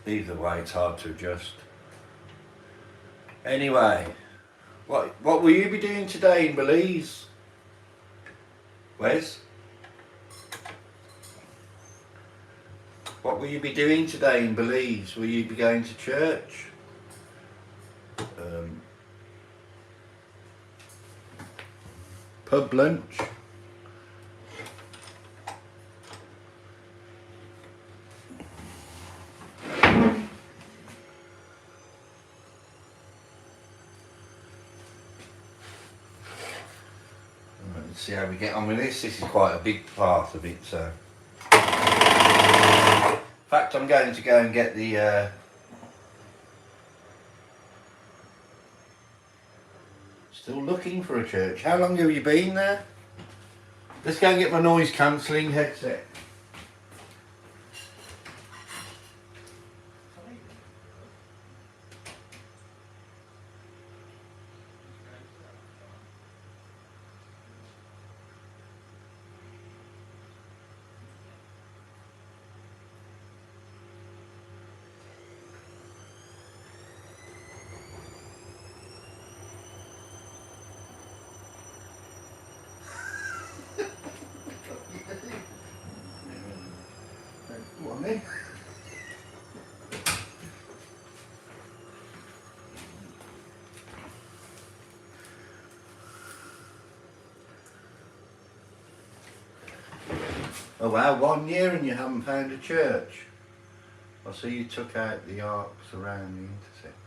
Either way, it's hard to adjust. Anyway, what will you be doing today in Belize, Wes? What will you be doing today in Belize? Will you be going to church? Um, pub lunch? Let's see how we get on with this. This is quite a big part of it, so. In fact, I'm going to go and get the. Still looking for a church. How long have you been there? Let's go and get my noise cancelling headset. Go on then. Oh wow, 1 year and you haven't found a church. I see you took out the arcs around the intersection.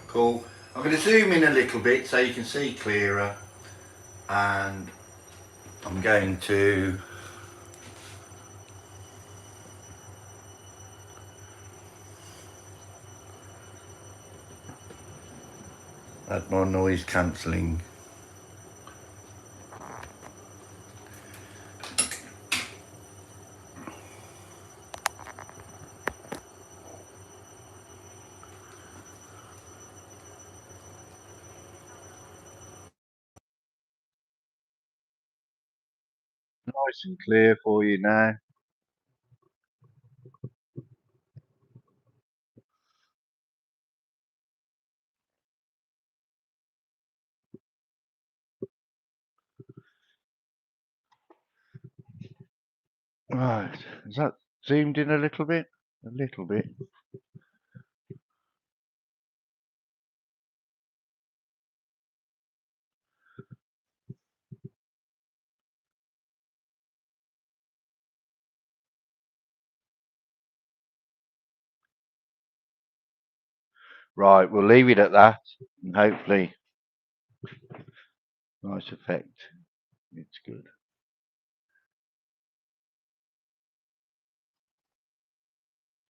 Cool. I'm going to zoom in a little bit so you can see clearer, and I'm going to add more noise cancelling. Nice and clear for you now. Right, is that zoomed in a little bit? A little bit. Right, we'll leave it at that, and hopefully, nice effect. It's good.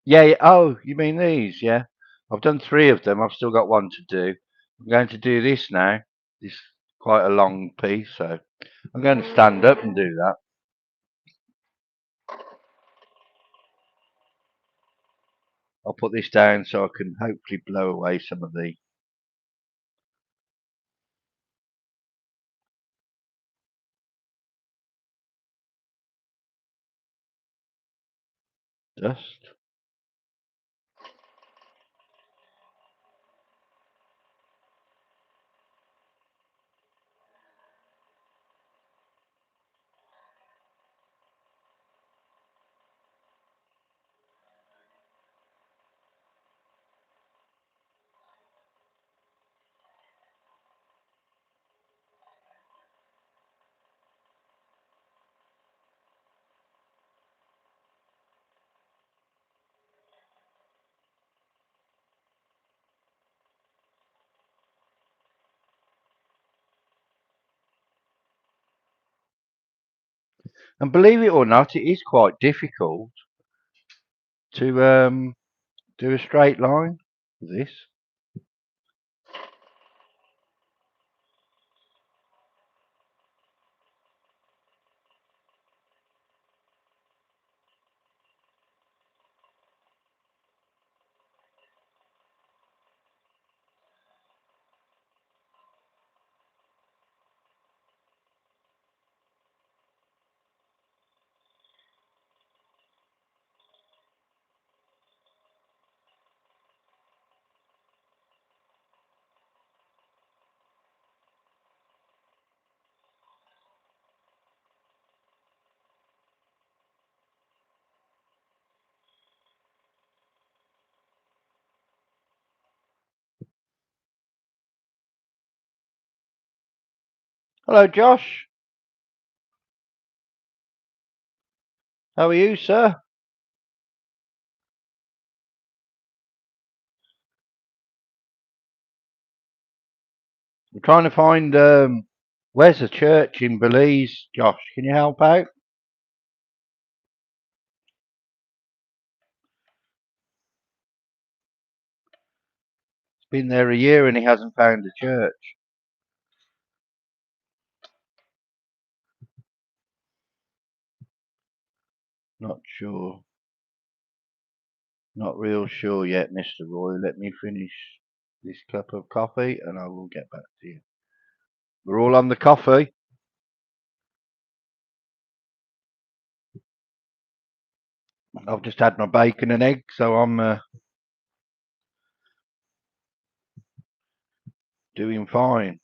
Yeah, yeah. Oh, you mean these? Yeah. I've done 3 of them. I've still got 1 to do. I'm going to do this now. This is quite a long piece, so I'm going to stand up and do that. I'll put this down so I can hopefully blow away some of the dust. And believe it or not, it is quite difficult to do a straight line with this. Hello, Josh. How are you, sir? I'm trying to find where's the church in Belize, Josh? Can you help out? It's been there a year and he hasn't found a church. Not sure. Not real sure yet, Mr. Roy. Let me finish this cup of coffee and I will get back to you. We're all on the coffee. I've just had my bacon and egg, so I'm doing fine.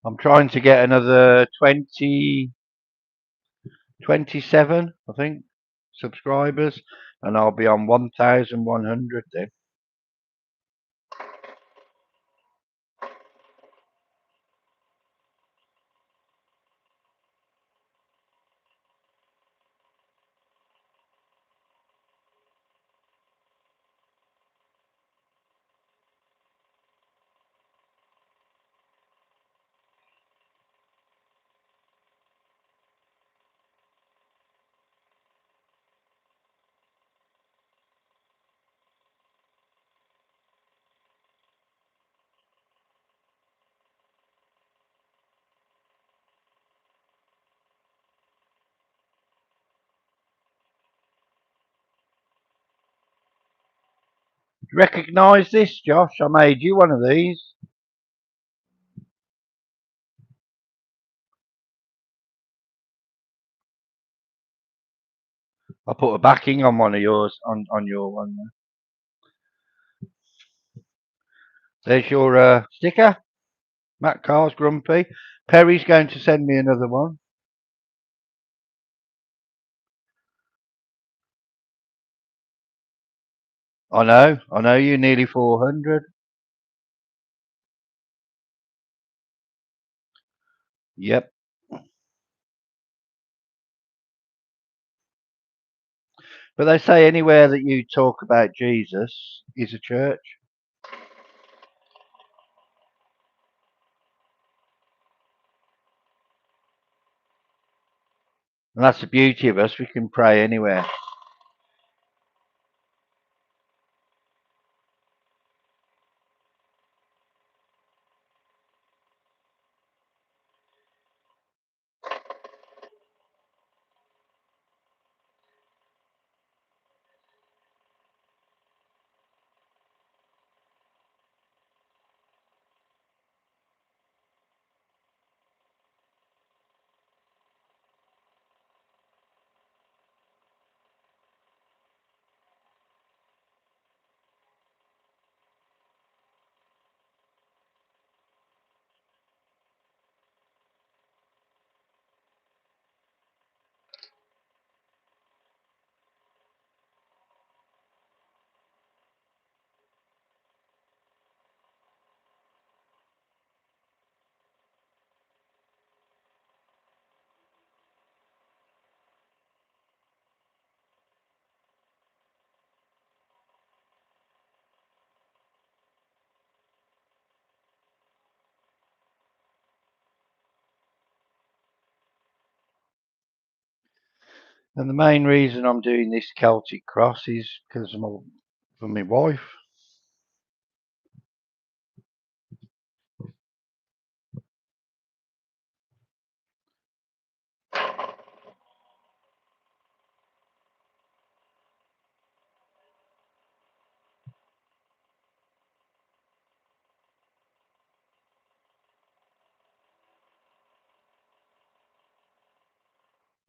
I'm trying to get another 27, I think, subscribers, and I'll be on 1,100 then. Recognise this, Josh? I made you one of these. I put a backing on one of yours, on your one. There's your sticker. Matt Carr's grumpy. Perry's going to send me another one. I know you nearly 400. Yep. But they say anywhere that you talk about Jesus is a church. And that's the beauty of us. We can pray anywhere. And the main reason I'm doing this Celtic Cross is because for my wife.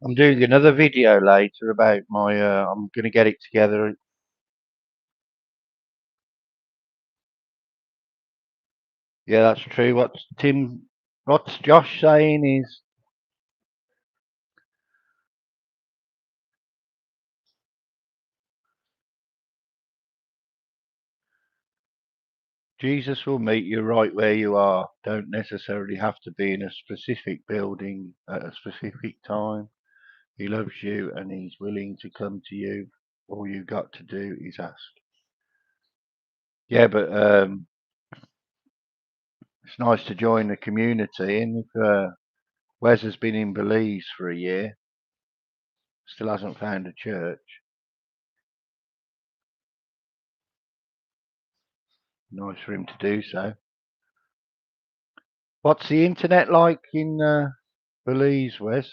I'm doing another video later about my. I'm going to get it together. Yeah, that's true. What's Josh saying is Jesus will meet you right where you are. Don't necessarily have to be in a specific building at a specific time. He loves you and he's willing to come to you. All you got to do is ask. Yeah, but it's nice to join the community. And if Wes has been in Belize for a year, still hasn't found a church, nice for him to do so. What's the internet like in Belize, Wes?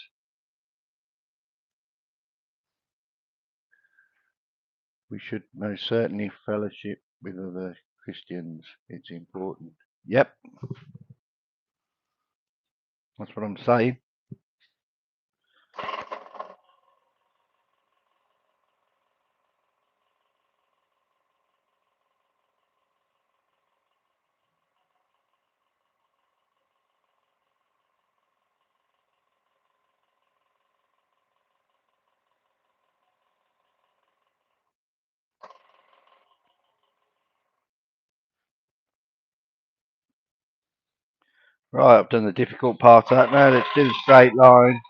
We should most certainly fellowship with other Christians. It's important. Yep, that's what I'm saying. Right, I've done the difficult part of that now. Let's do the straight line.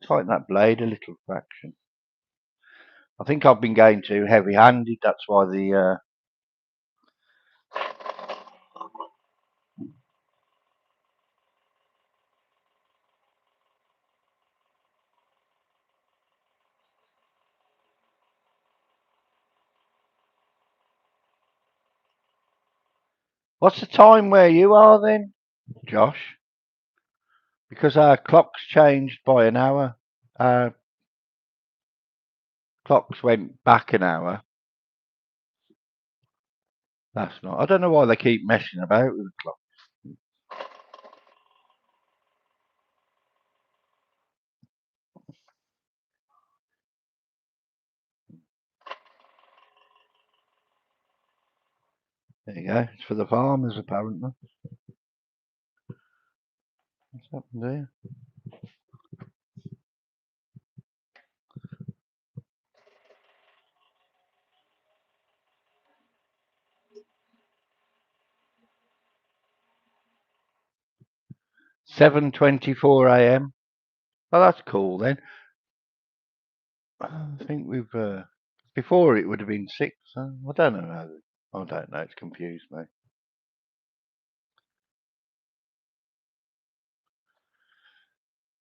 Tighten that blade a little fraction. I think I've been going too heavy-handed. That's why the. What's the time where you are then, Josh? Because our clocks changed by an hour. Our clocks went back an hour. That's not. I don't know why they keep messing about with the clock. There you go. It's for the farmers, apparently. What's happened there? 7:24 a.m. Oh, that's cool then. I think we've before it would have been 6. I don't know. I don't know. It's confused me.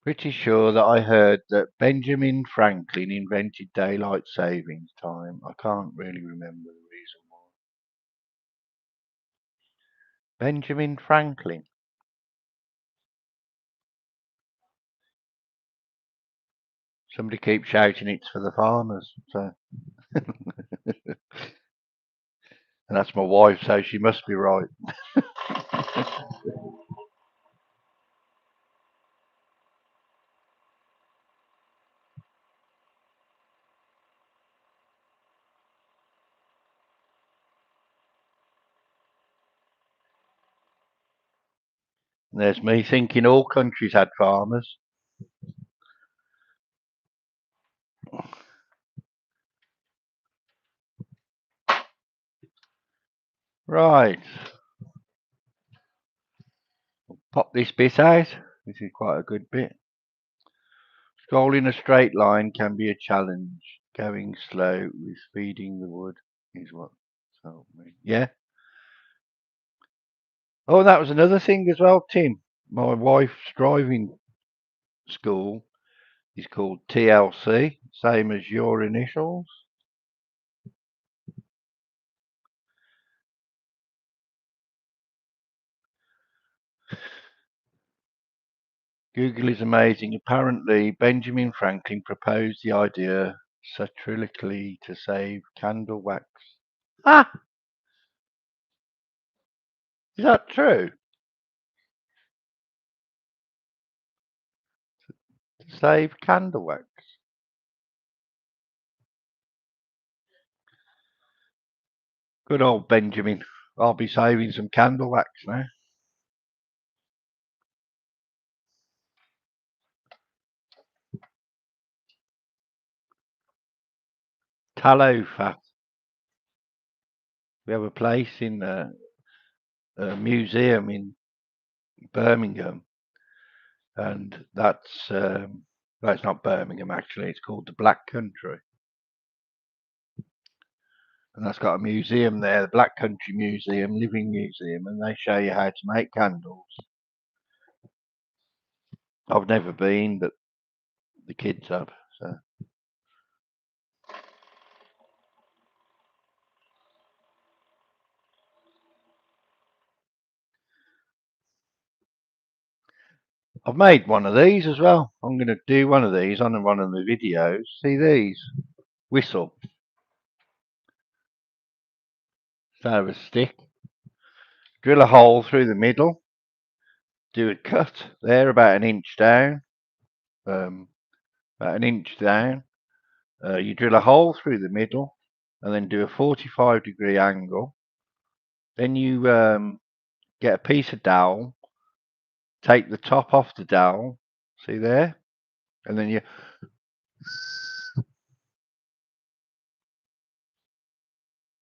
Pretty sure that I heard that Benjamin Franklin invented daylight savings time. I can't really remember the reason why. Benjamin Franklin. Somebody keeps shouting it's for the farmers. So, and that's my wife, so she must be right. And there's me thinking all countries had farmers. Right. Pop this bit out. This is quite a good bit. Scrolling a straight line can be a challenge. Going slow with feeding the wood is what told me. Yeah. Oh, that was another thing as well, Tim. My wife's driving school is called TLC, same as your initials. Google is amazing. Apparently, Benjamin Franklin proposed the idea satirically to save candle wax. Ah, is that true? Save candle wax. Good old Benjamin. I'll be saving some candle wax now. Tallow fat. We have a place in a museum in Birmingham, and that's well, it's not Birmingham actually. It's called the Black Country, and that's got a museum there, the Black Country Museum, Living Museum, and they show you how to make candles. I've never been, but the kids have. So I've made one of these as well. I'm going to do one of these on one of the videos. See these? Whistle. So a stick. Drill a hole through the middle. Do a cut there about an inch down. About an inch down. You drill a hole through the middle and then do a 45-degree angle. Then you get a piece of dowel, take the top off the dowel, see there? And then you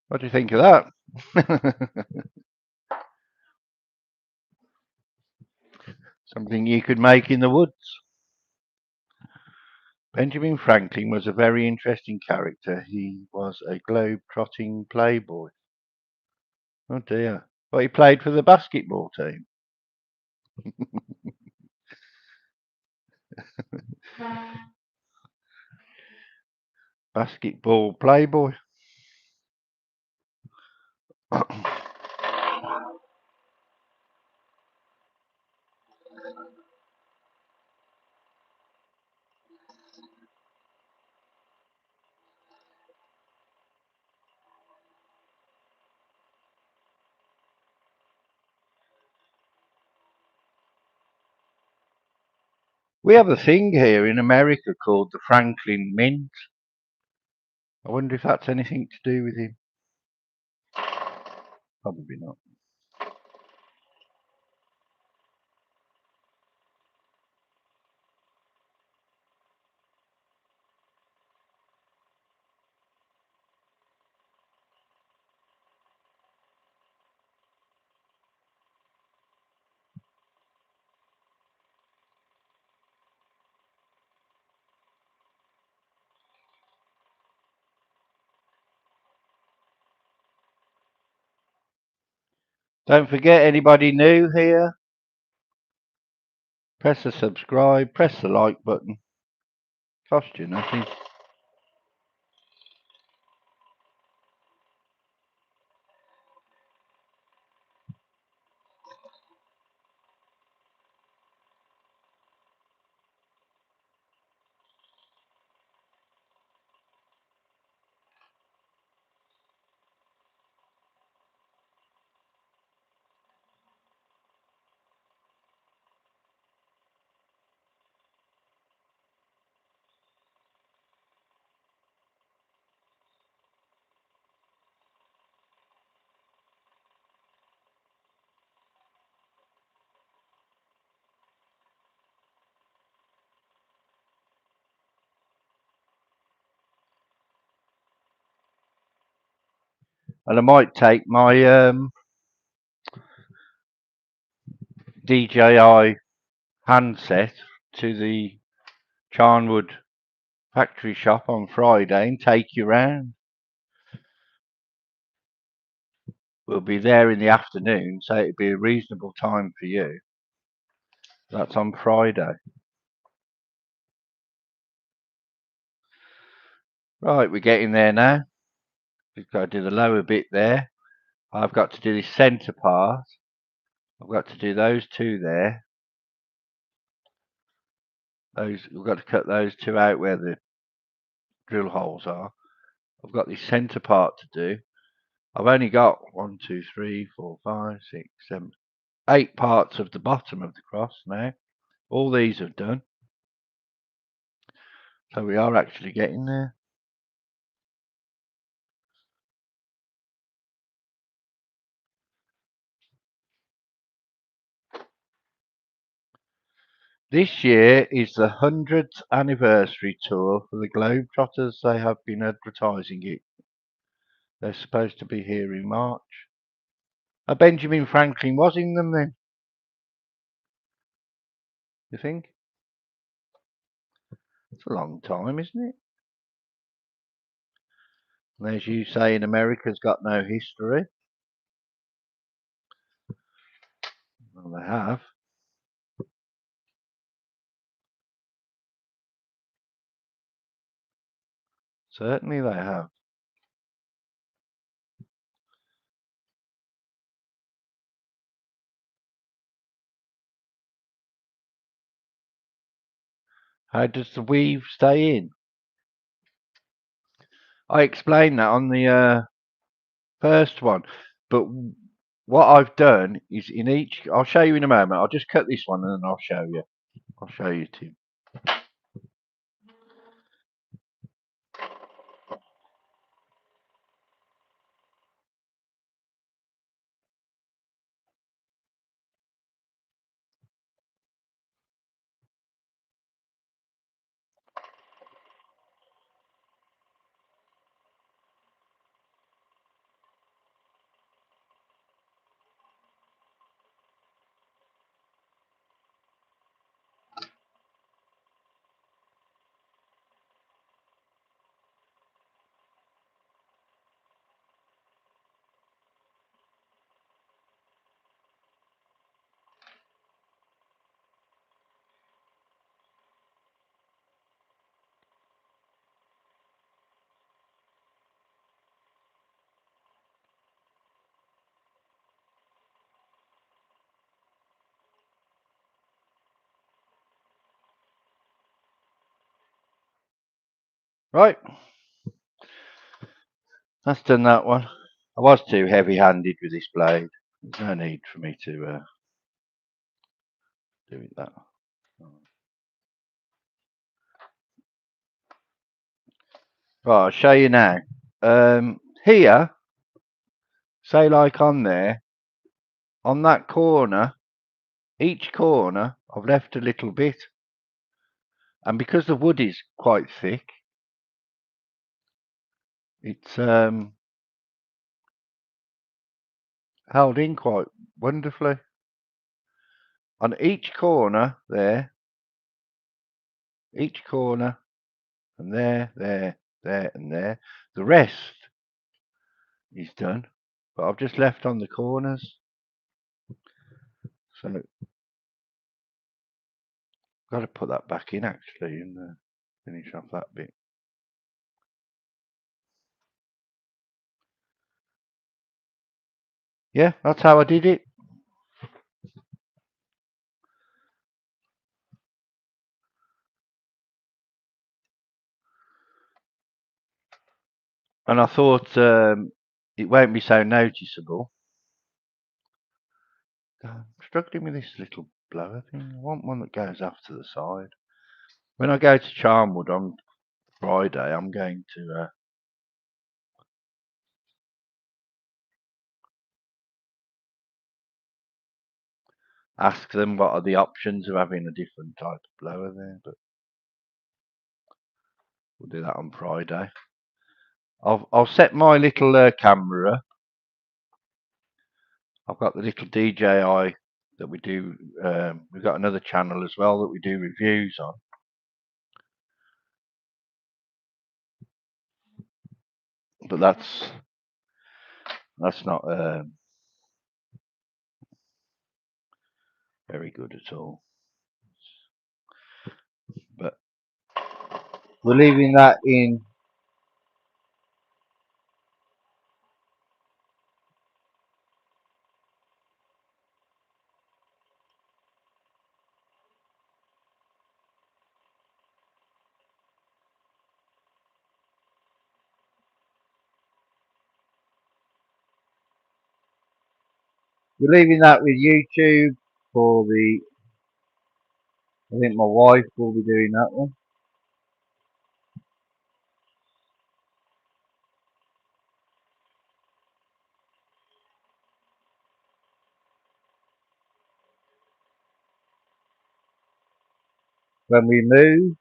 what do you think of that? Something you could make in the woods. Benjamin Franklin was a very interesting character. He was a globe-trotting playboy. Oh dear. Well, he played for the basketball team. Basketball playboy. We have a thing here in America called the Franklin Mint. I wonder if that's anything to do with him. Probably not. Don't forget, anybody new here, press the subscribe, press the like button. Cost you nothing. And I might take my DJI handset to the Charnwood factory shop on Friday and take you round. We'll be there in the afternoon, so it'd be a reasonable time for you. That's on Friday. Right, we're getting there now. We've got to do the lower bit there. I've got to do the centre part. I've got to do those two there. We've got to cut those two out where the drill holes are. I've got the centre part to do. I've only got 1, 2, 3, 4, 5, 6, 7, 8 parts of the bottom of the cross now. All these have done. So we are actually getting there. This year is the 100th anniversary tour for the Globetrotters. They have been advertising it. They're supposed to be here in March. Benjamin Franklin was in them then, you think? It's a long time, isn't it? And as you say, in America's got no history. Well, they have. Certainly they have. How does the weave stay in? I explained that on the first one, but what I've done is in each. I'll show you in a moment. I'll just cut this one and then I'll show you. I'll show you, Tim. Right, that's done that one. I was too heavy-handed with this blade. There's no need for me to do it that. Right, I'll show you now. Here, say like on there, on that corner, each corner, I've left a little bit. And because the wood is quite thick, it's held in quite wonderfully. On each corner there, each corner, and there, and there. The rest is done, but I've just left on the corners. So got to put that back in actually and finish off that bit. Yeah, that's how I did it. And I thought it won't be so noticeable. I'm struggling with this little blower thing. I want one that goes off to the side. When I go to Charnwood on Friday, I'm going to ask them what are the options of having a different type of blower there, but we'll do that on Friday. I'll set my little camera. I've got the little DJI that we do. We've got another channel as well that we do reviews on. But that's not very good at all. But we're leaving that in. We're leaving that with YouTube for the. I think my wife will be doing that one. when we move.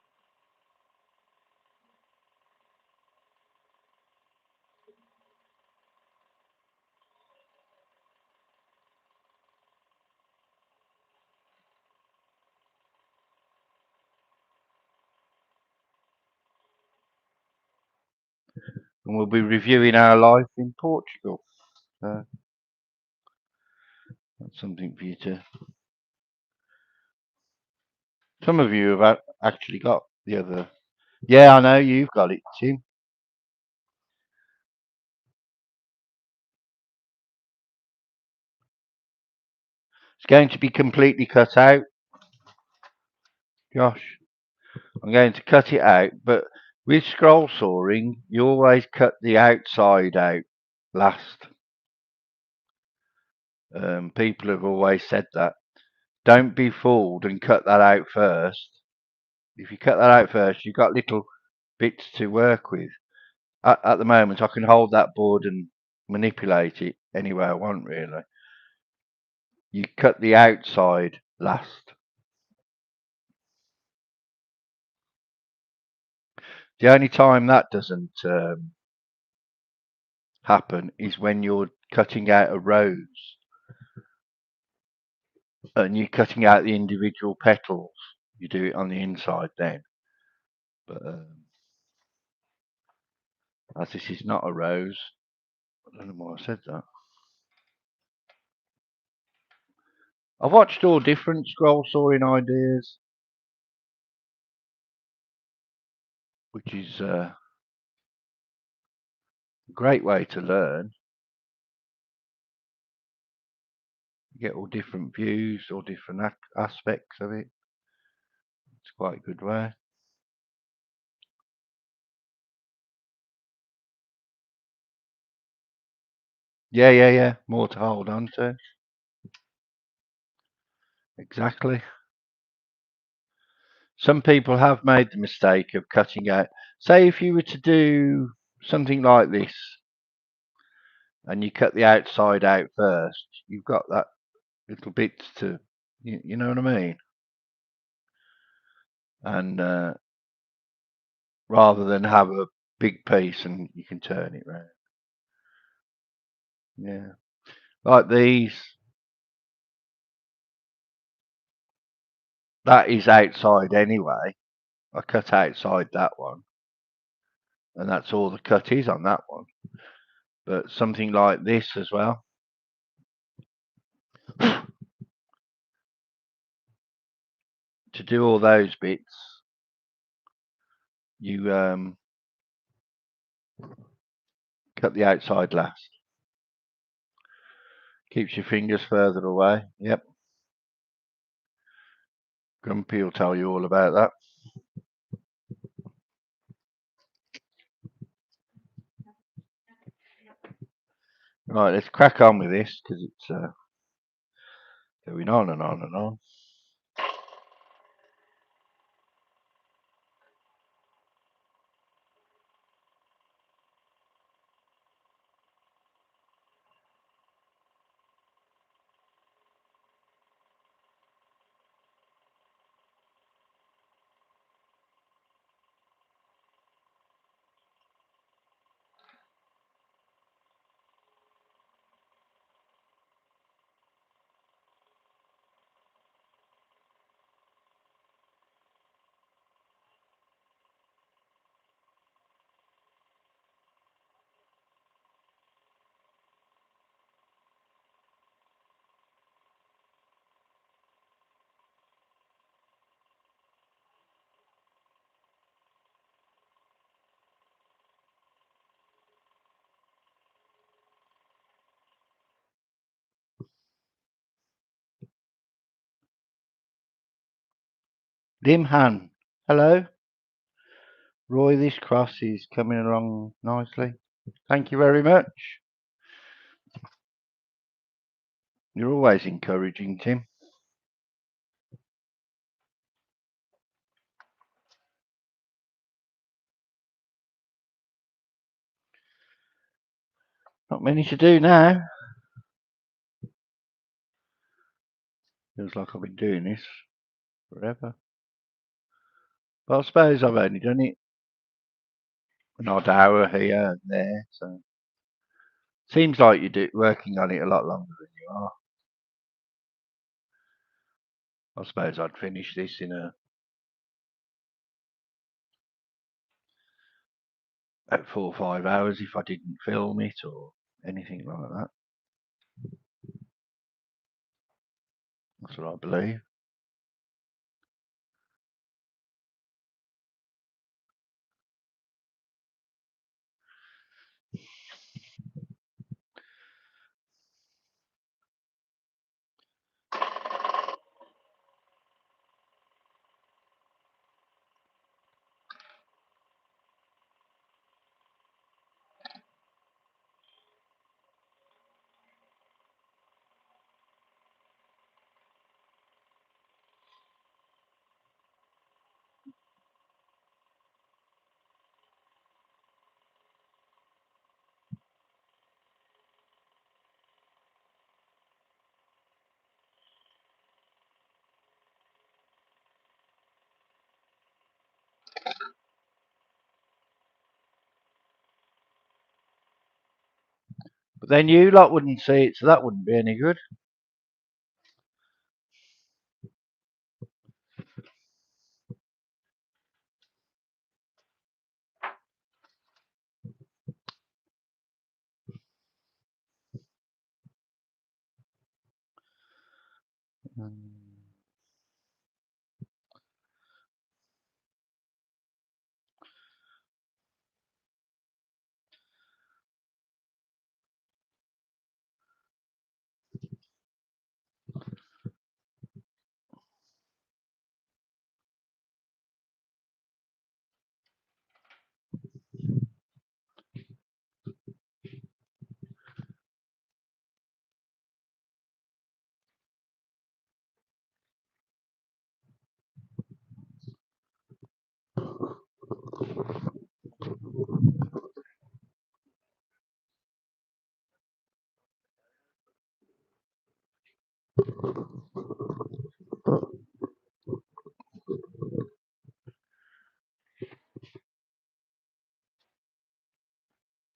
And we'll be reviewing our life in Portugal. So that's something for you to. Some of you have actually got the other. Yeah, I know you've got it, Tim. It's going to be completely cut out. Gosh, I'm going to cut it out, but with scroll sawing, you always cut the outside out last. People have always said that. Don't be fooled and cut that out first. If you cut that out first, you've got little bits to work with. At the moment, I can hold that board and manipulate it any way I want, really. You cut the outside last. The only time that doesn't happen is when you're cutting out a rose and you're cutting out the individual petals. You do it on the inside then. But as this is not a rose, I don't know why I said that. I've watched all different scroll sawing ideas, which is a great way to learn. You get all different views, all different aspects of it. It's quite a good way. Yeah, yeah, yeah. More to hold on to. Exactly. Some people have made the mistake of cutting out. Say if you were to do something like this and you cut the outside out first, you've got that little bits to, you know what I mean? And rather than have a big piece and you can turn it round. Yeah. Like these, that is outside anyway. I cut outside that one, and that's all the cut is on that one. But something like this as well. To do all those bits, you cut the outside last. Keeps your fingers further away. Yep. Grumpy will tell you all about that. Right, let's crack on with this because it's going on and on and on. Limhan, hello. Roy, this cross is coming along nicely. Thank you very much. You're always encouraging, Tim. Not many to do now. Feels like I've been doing this forever. But I suppose I've only done it an odd hour here and there, so seems like you do working on it a lot longer than you are. I suppose I'd finish this in about 4 or 5 hours if I didn't film it or anything like that. That's what I believe. But then you lot wouldn't see it, so that wouldn't be any good.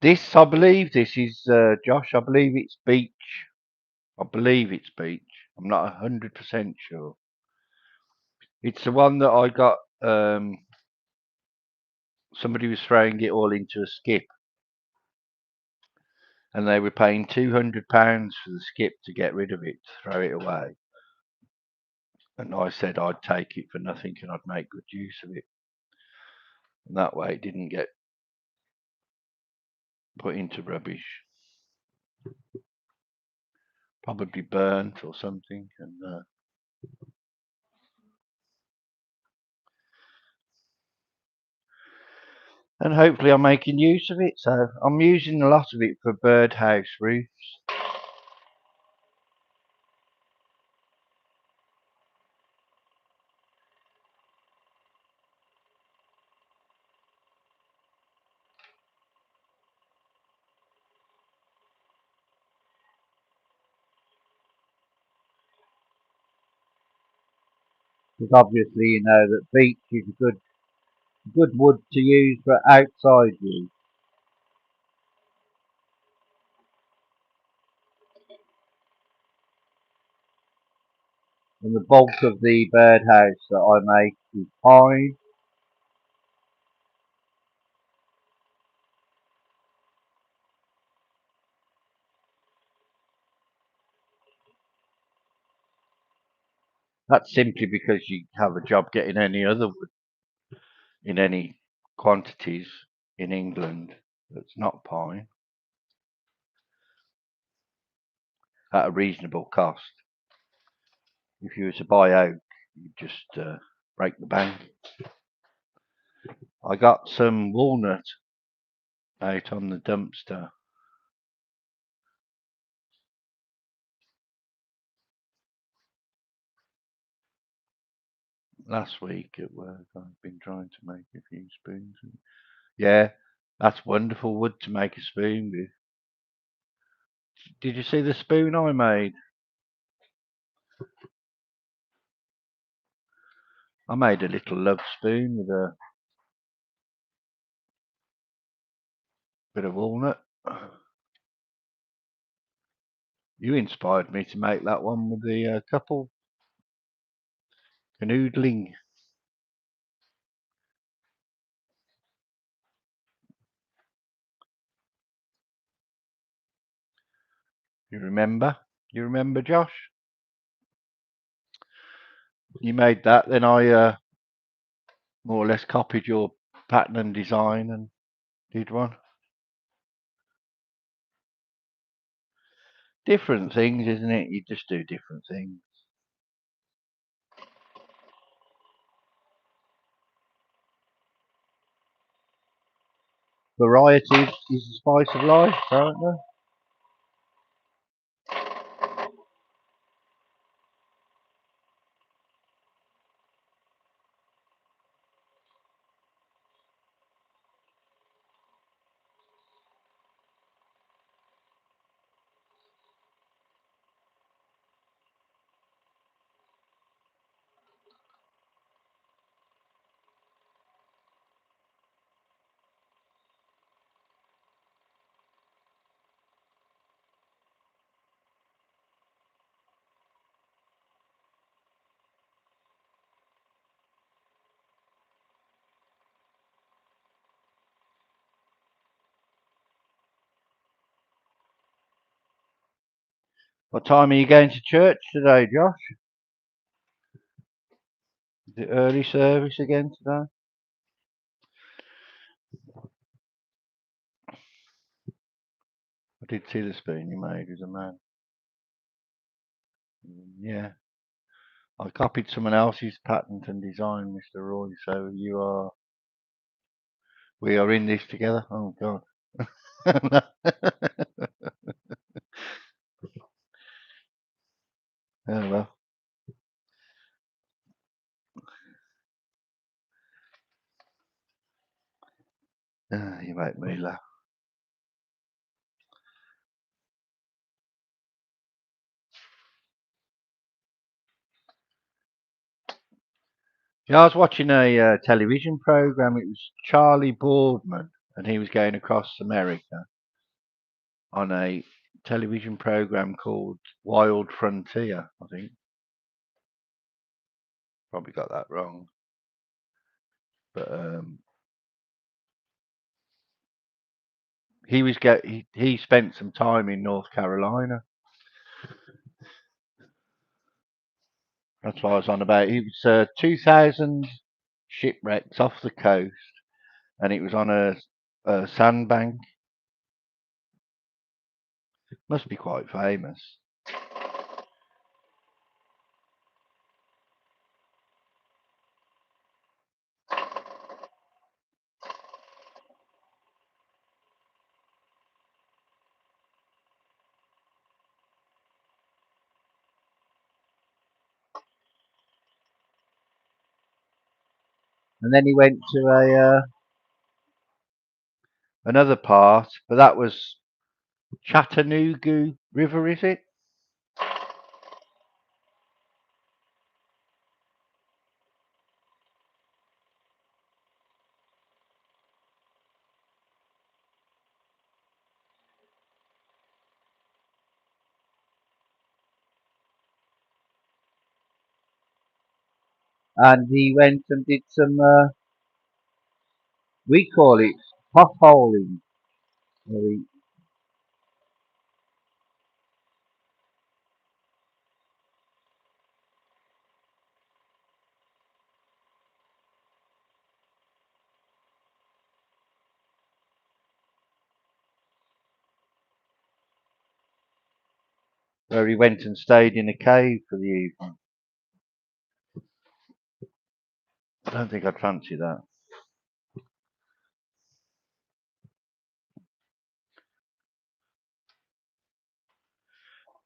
This, I believe, this is Josh. I believe it's beach. I believe it's beach. I'm not 100% sure. It's the one that I got. Somebody was throwing it all into a skip, and they were paying £200 for the skip to get rid of it, to throw it away. And I said I'd take it for nothing and I'd make good use of it. And that way it didn't get put into rubbish. Probably burnt or something. And hopefully I'm making use of it. So I'm using a lot of it for birdhouse roofs. Because obviously you know that beech is a good wood to use for outside use. And the bulk of the birdhouse that I make is pine. That's simply because you have a job getting any other wood in any quantities in England that's not pine at a reasonable cost. If you were to buy oak, you just break the bank. I got some walnut out on the dumpster. Last week at work, I've been trying to make a few spoons. Yeah, that's wonderful wood to make a spoon with. Did you see the spoon I made? I made a little love spoon with a bit of walnut. You inspired me to make that one with the couple canoodling. You remember? You remember, Josh? You made that, then I more or less copied your pattern and design and did one. Different things, isn't it? You just do different things. Variety is the spice of life, aren't there? What time are you going to church today, Josh? Is it early service again today? I did see the spoon you made as a man. Yeah. I copied someone else's patent and design, Mr. Roy, so we are in this together. Oh God. Oh well. You make me laugh. Yeah, I was watching a television program. It was Charlie Boardman, and he was going across America on a television program called Wild Frontier. I think probably got that wrong, but he spent some time in North Carolina. That's what I was on about. He was 2,000 shipwrecks off the coast, and it was on a sandbank. Must be quite famous. And then he went to a another part, but that was Chattanooga River, is it? And he went and did some, we call it potholing, where he went and stayed in a cave for the evening. I don't think I'd fancy that.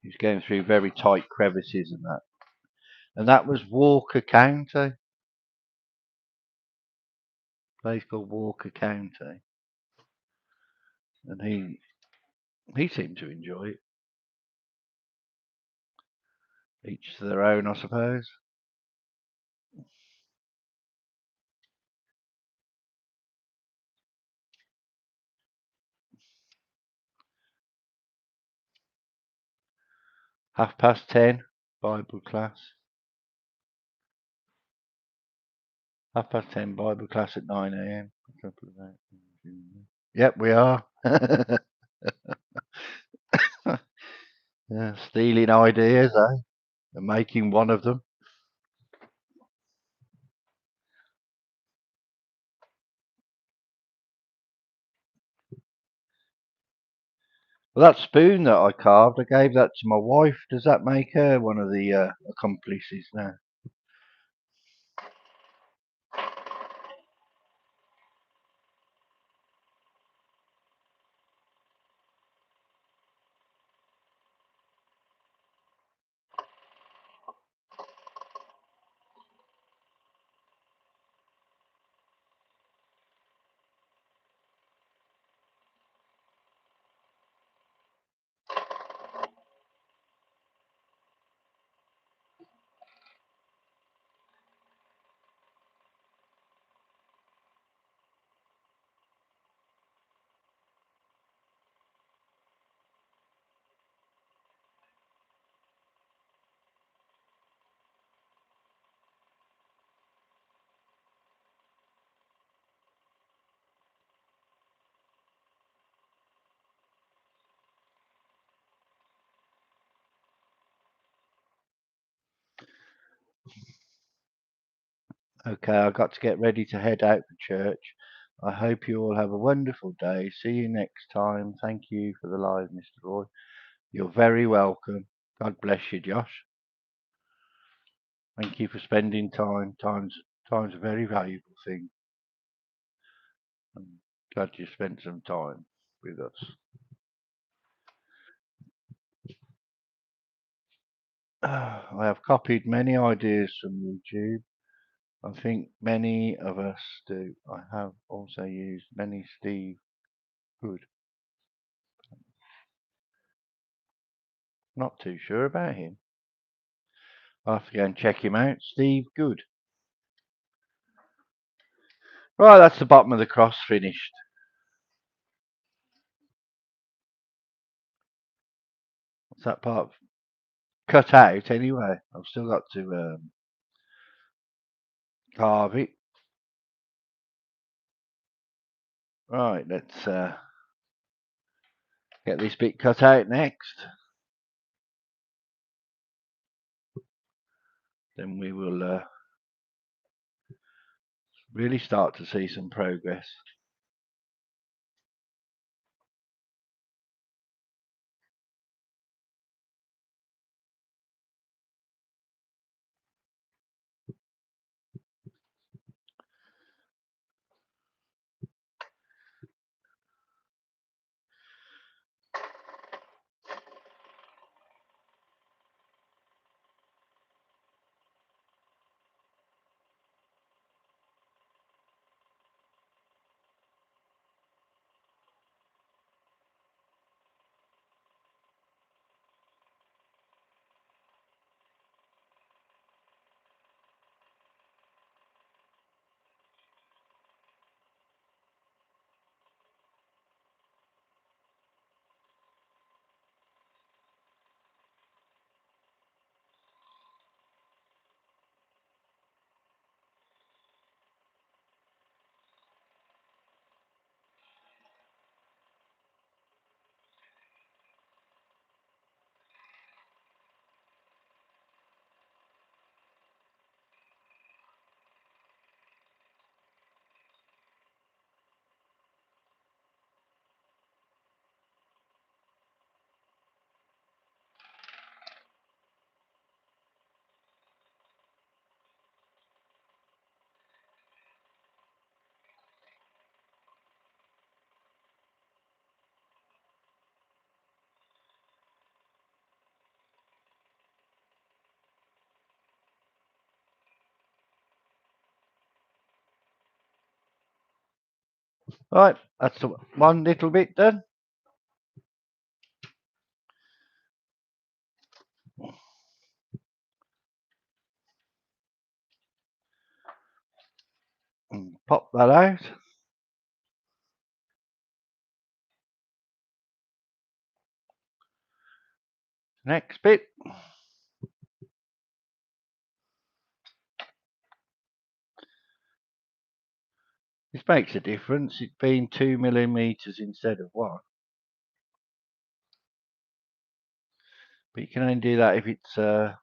He's going through very tight crevices and that. And that was Walker County, place called Walker County. And he seemed to enjoy it. Each to their own, I suppose. 10:30, Bible class. 10:30, Bible class at 9 a.m. Yep, we are. Yeah, stealing ideas, eh? And making one of them. Well, that spoon that I carved, I gave that to my wife. Does that make her one of the accomplices now? Okay, I've got to get ready to head out for church. I hope you all have a wonderful day. See you next time. Thank you for the live, Mr. Roy. You're very welcome. God bless you, Josh. Thank you for spending time. Time's a very valuable thing. I'm glad you spent some time with us. I have copied many ideas from YouTube. I think many of us do. I have also used many Steve Good. Not too sure about him. I'll have to go and check him out. Steve Good. Right, that's the bottom of the cross finished. What's that part cut out anyway? I've still got to carve it. Right, let's get this bit cut out next. Then we will really start to see some progress. Right, that's the one little bit done. Pop that out. Next bit. This makes a difference, it being 2 millimeters instead of 1. But you can only do that if it's a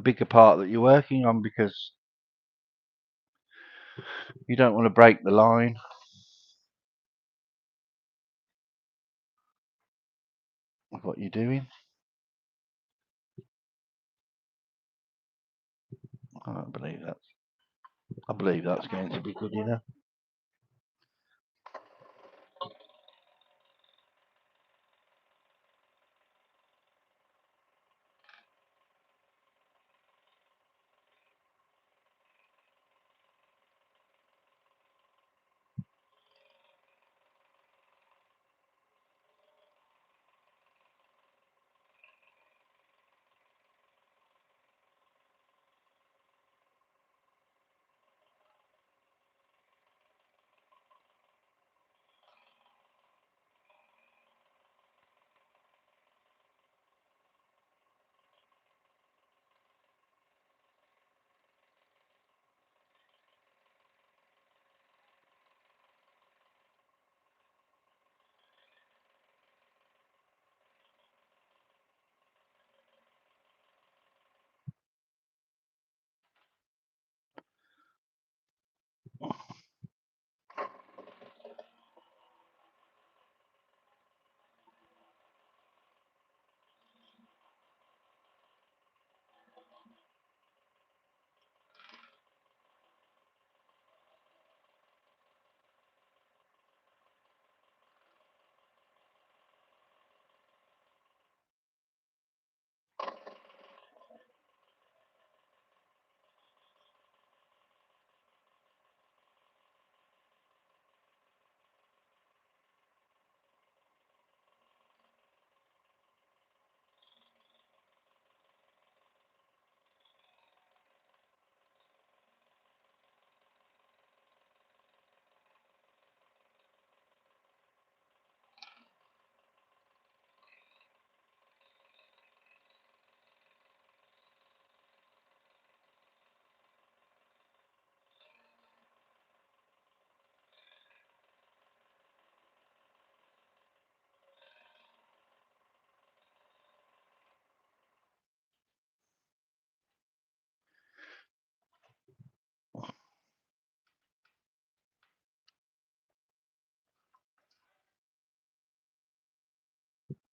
bigger part that you're working on, because you don't want to break the line. Of what you're doing. I believe that's going to be good enough.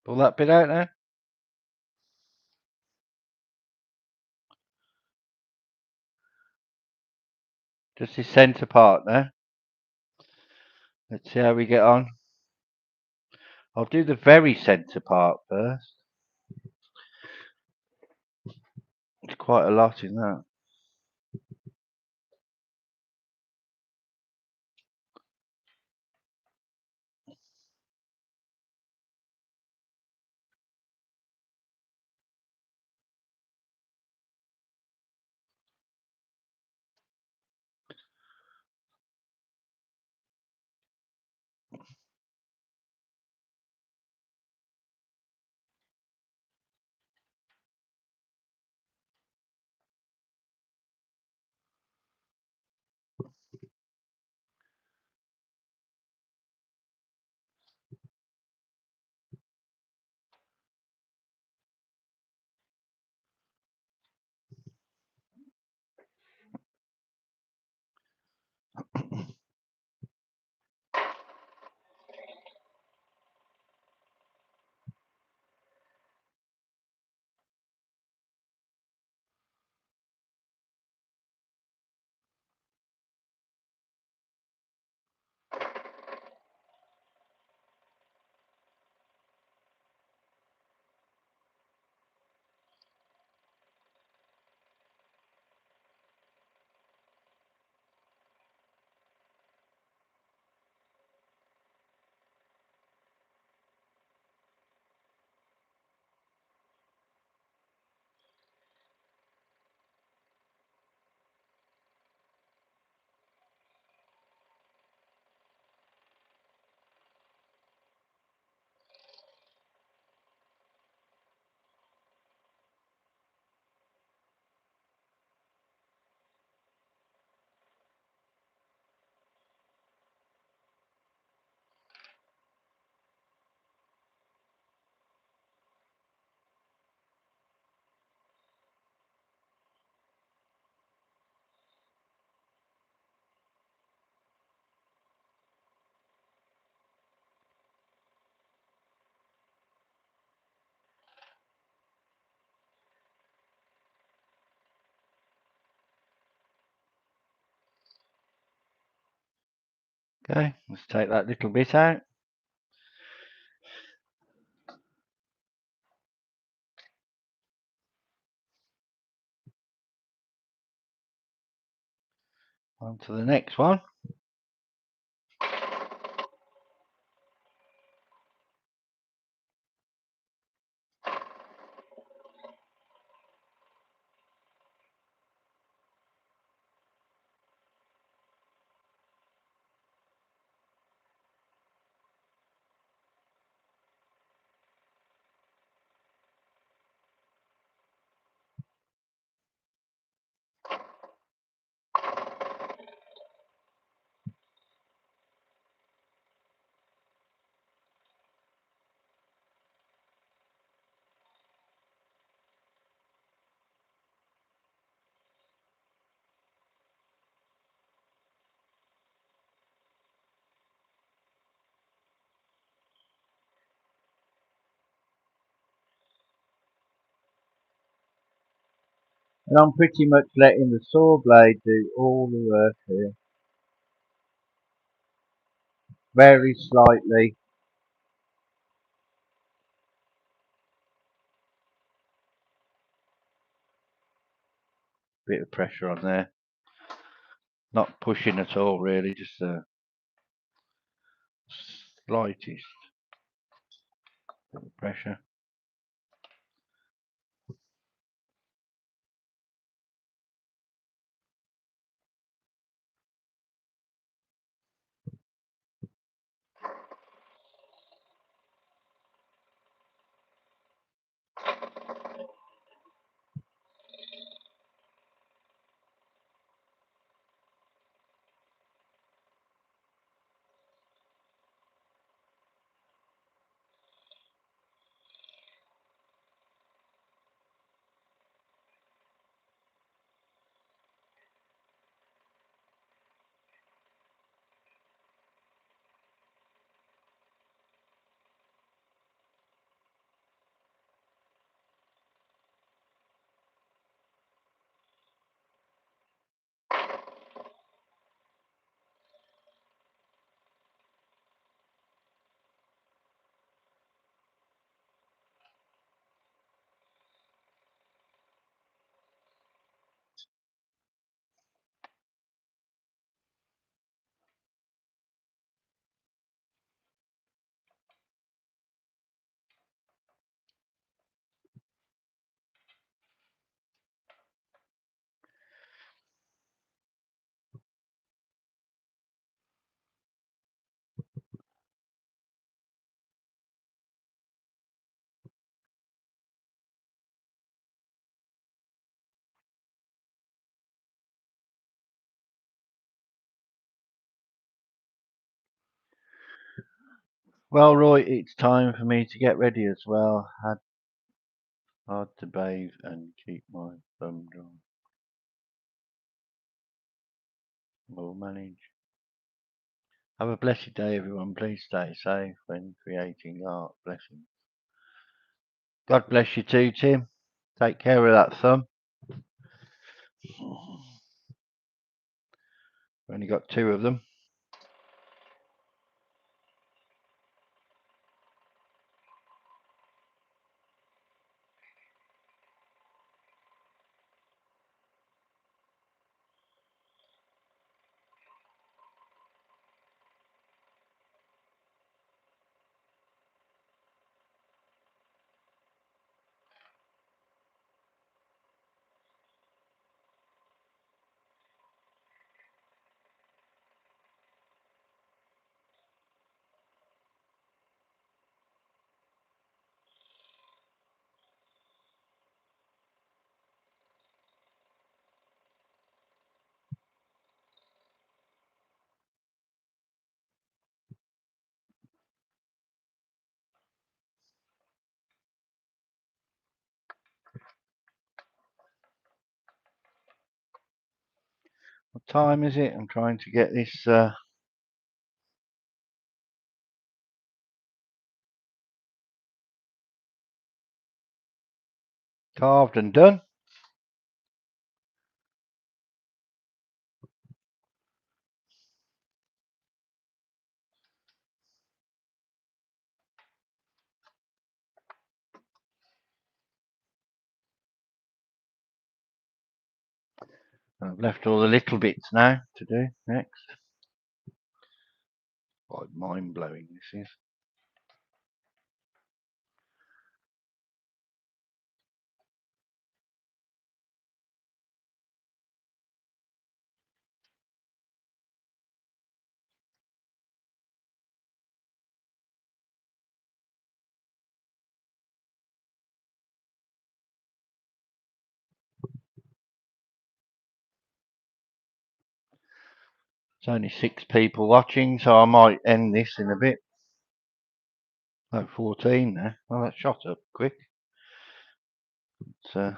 Pull that bit out now. Just this centre part now. Let's see how we get on. I'll do the very centre part first. It's quite a lot in that. Okay, let's take that little bit out. On to the next one. And I'm pretty much letting the saw blade do all the work here. Very slightly. Bit of pressure on there. Not pushing at all really, just the slightest bit of pressure. Well, Roy, it's time for me to get ready as well. Had hard to bathe and keep my bum dry. We'll manage. Have a blessed day, everyone. Please stay safe when creating art. Blessings. God bless you too, Tim. Take care of that thumb. We've only got two of them. What time is it? I'm trying to get this carved and done. I've left all the little bits now to do next. Quite mind blowing this is. There's only 6 people watching, so I might end this in a bit. Oh, 14 now. Well, that shot up quick. So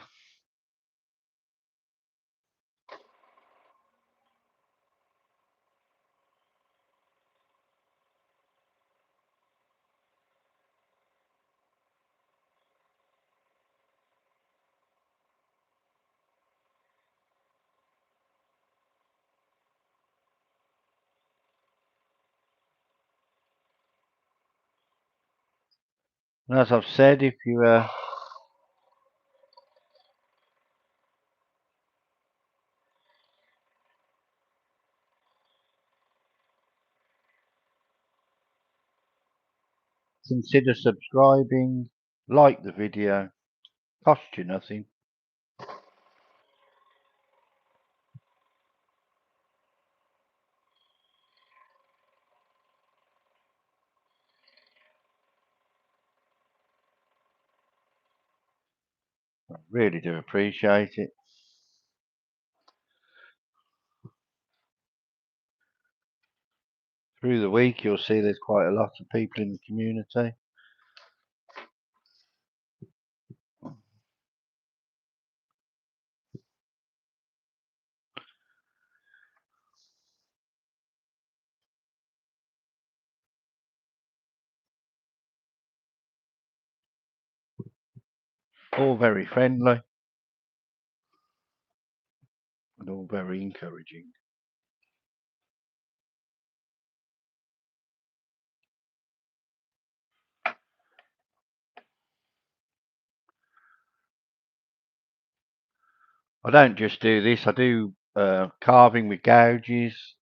as I've said, if you consider subscribing, like the video, cost you nothing. I really do appreciate it. Through the week, you'll see there's quite a lot of people in the community. All very friendly and all very encouraging. I don't just do this, I do carving with gouges.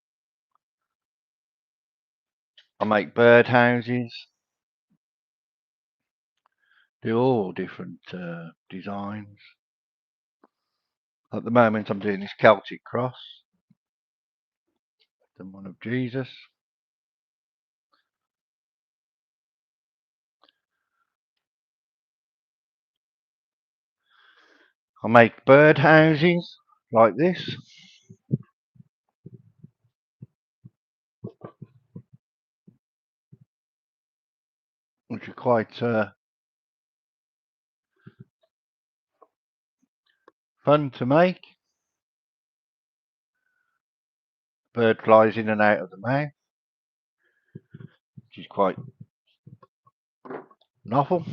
I make bird houses. Do all different designs. At the moment, I'm doing this Celtic Cross, the one of Jesus. I make bird houses like this, which are quite fun to make. Bird flies in and out of the mouth, which is quite novel.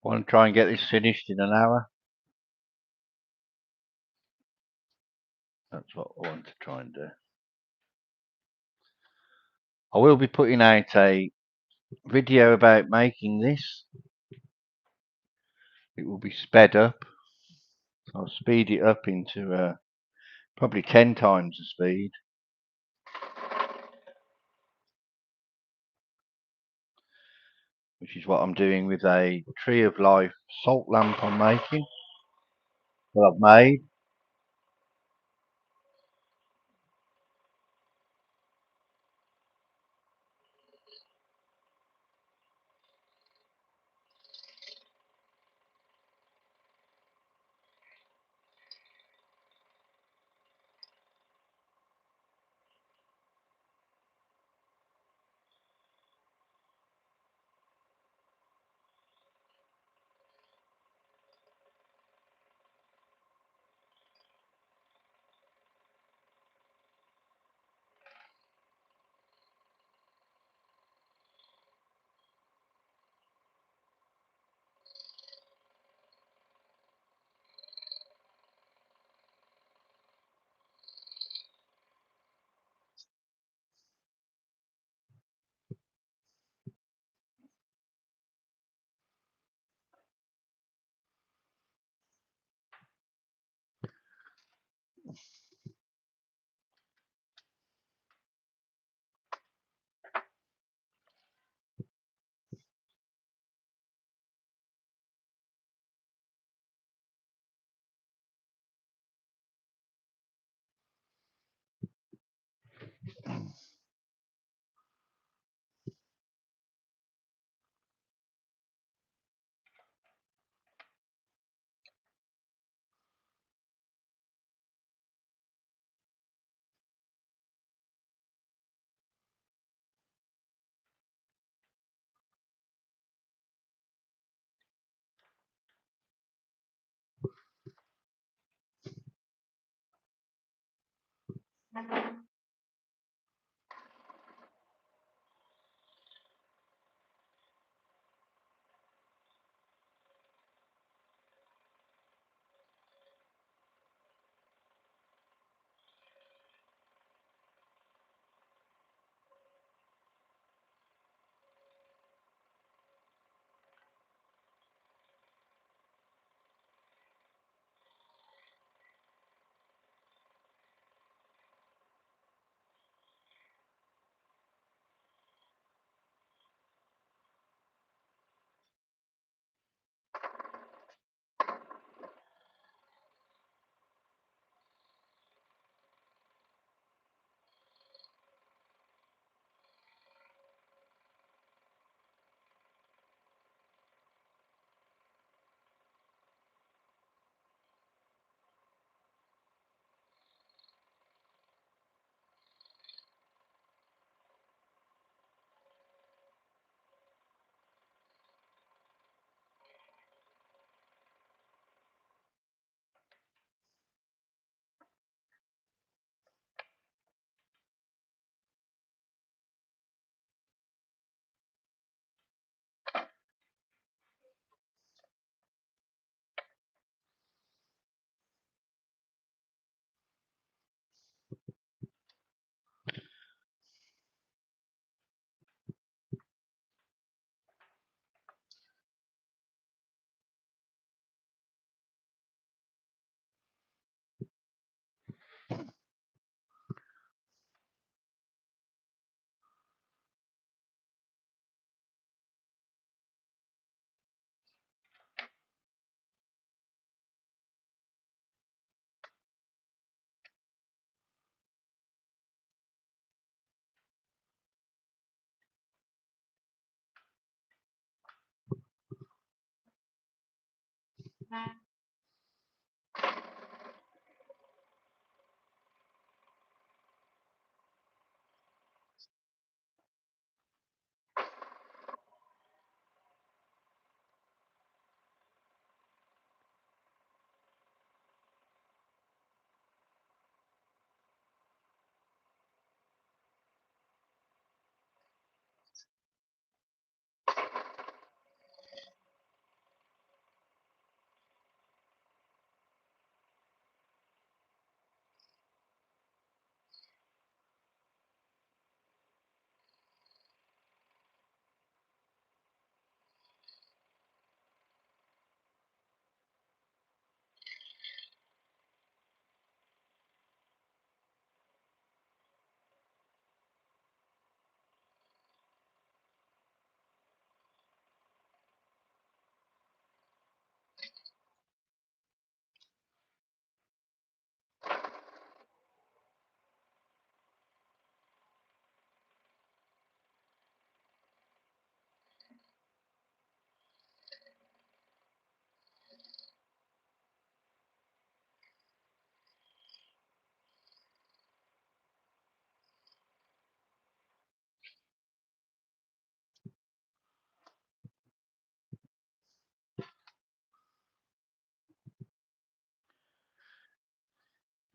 I want to try and get this finished in an hour. That's what I want to try and do. I will be putting out a video about making this. It will be sped up. So I'll speed it up into probably 10 times the speed. Which is what I'm doing with a Tree of Life salt lamp I'm making. That I've made.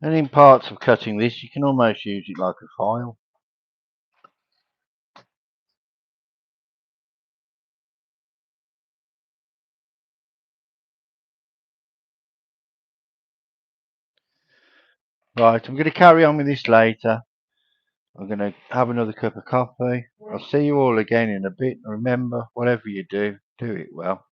And in parts of cutting this, you can almost use it like a file. Right, I'm going to carry on with this later. I'm going to have another cup of coffee. I'll see you all again in a bit. Remember, whatever you do, do it well.